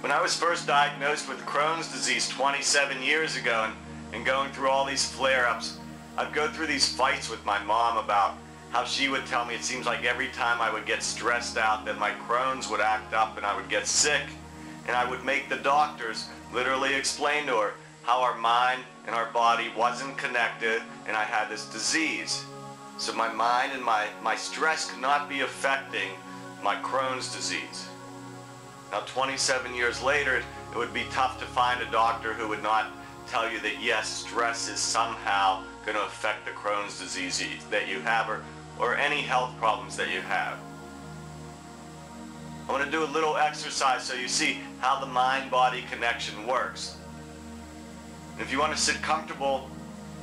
When I was first diagnosed with Crohn's disease 27 years ago and going through all these flare-ups, I'd go through these fights with my mom about how she would tell me it seems like every time I would get stressed out that my Crohn's would act up and I would get sick, and I would make the doctors literally explain to her how our mind and our body wasn't connected and I had this disease. So my mind and my stress could not be affecting my Crohn's disease. Now 27 years later, it would be tough to find a doctor who would not tell you that yes, stress is somehow going to affect the Crohn's disease that you have or any health problems that you have. I want to do a little exercise so you see how the mind-body connection works. If you want to sit comfortable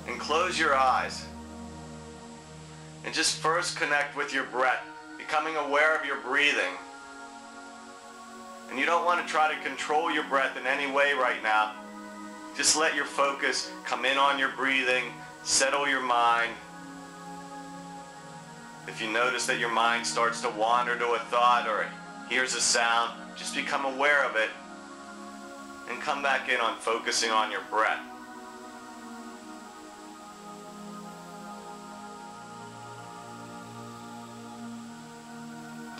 and close your eyes and just first connect with your breath, becoming aware of your breathing. And you don't want to try to control your breath in any way right now. Just let your focus come in on your breathing, settle your mind. If you notice that your mind starts to wander to a thought or hears a sound, just become aware of it and come back in on focusing on your breath.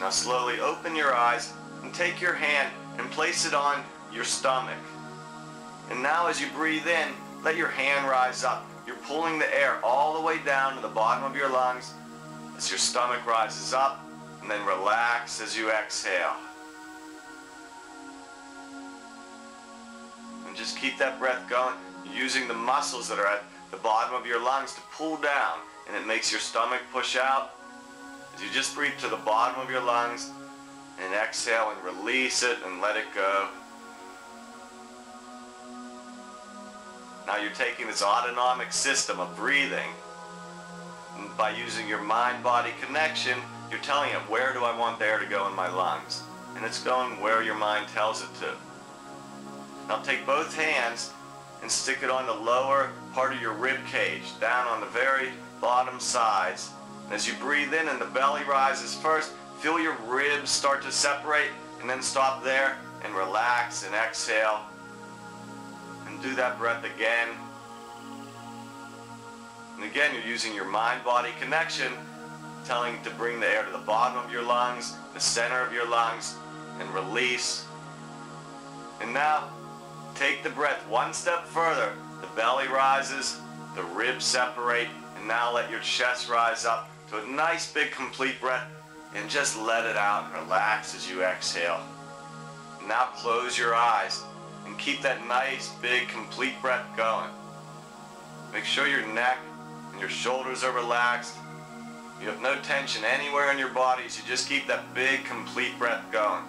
Now slowly open your eyes and take your hand and place it on your stomach. And now as you breathe in, let your hand rise up. You're pulling the air all the way down to the bottom of your lungs as your stomach rises up, and then relax as you exhale. And just keep that breath going, using the muscles that are at the bottom of your lungs to pull down, and it makes your stomach push out. As you just breathe to the bottom of your lungs and exhale and release it and let it go. Now you're taking this autonomic system of breathing, and by using your mind-body connection, you're telling it, where do I want the air to go in my lungs? And it's going where your mind tells it to. Now take both hands and stick it on the lower part of your rib cage, down on the very bottom sides. And as you breathe in and the belly rises first, feel your ribs start to separate, and then stop there and relax and exhale. And do that breath again. And again, you're using your mind-body connection, telling it to bring the air to the bottom of your lungs, the center of your lungs, and release. And now, take the breath one step further. The belly rises, the ribs separate, and now let your chest rise up to a nice big complete breath, and just let it out and relax as you exhale. Now close your eyes and keep that nice big complete breath going. Make sure your neck and your shoulders are relaxed. You have no tension anywhere in your body, so you just keep that big complete breath going.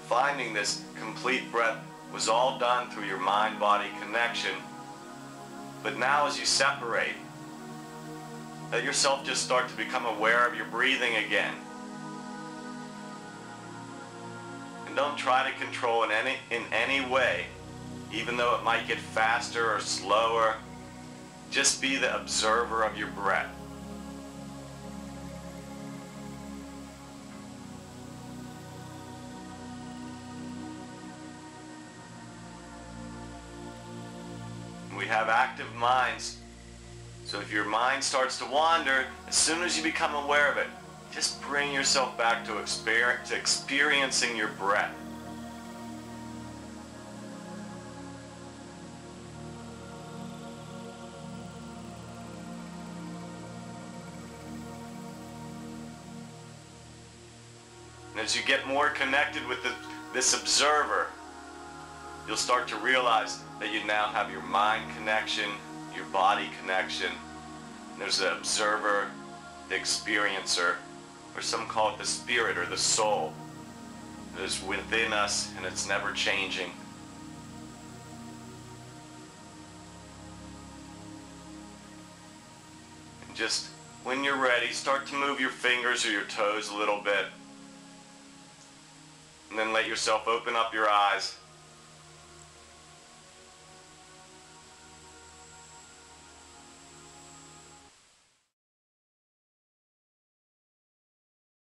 Finding this complete breath was all done through your mind-body connection. But now as you separate, let yourself just start to become aware of your breathing again. And don't try to control in any way, even though it might get faster or slower. Just be the observer of your breath. We have active minds, so if your mind starts to wander, as soon as you become aware of it, just bring yourself back to experiencing your breath. And as you get more connected with this observer, you'll start to realize that you now have your mind connection, your body connection. There's the observer, the experiencer, or some call it the spirit or the soul. It is within us and it's never changing. And just when you're ready, start to move your fingers or your toes a little bit. And then let yourself open up your eyes.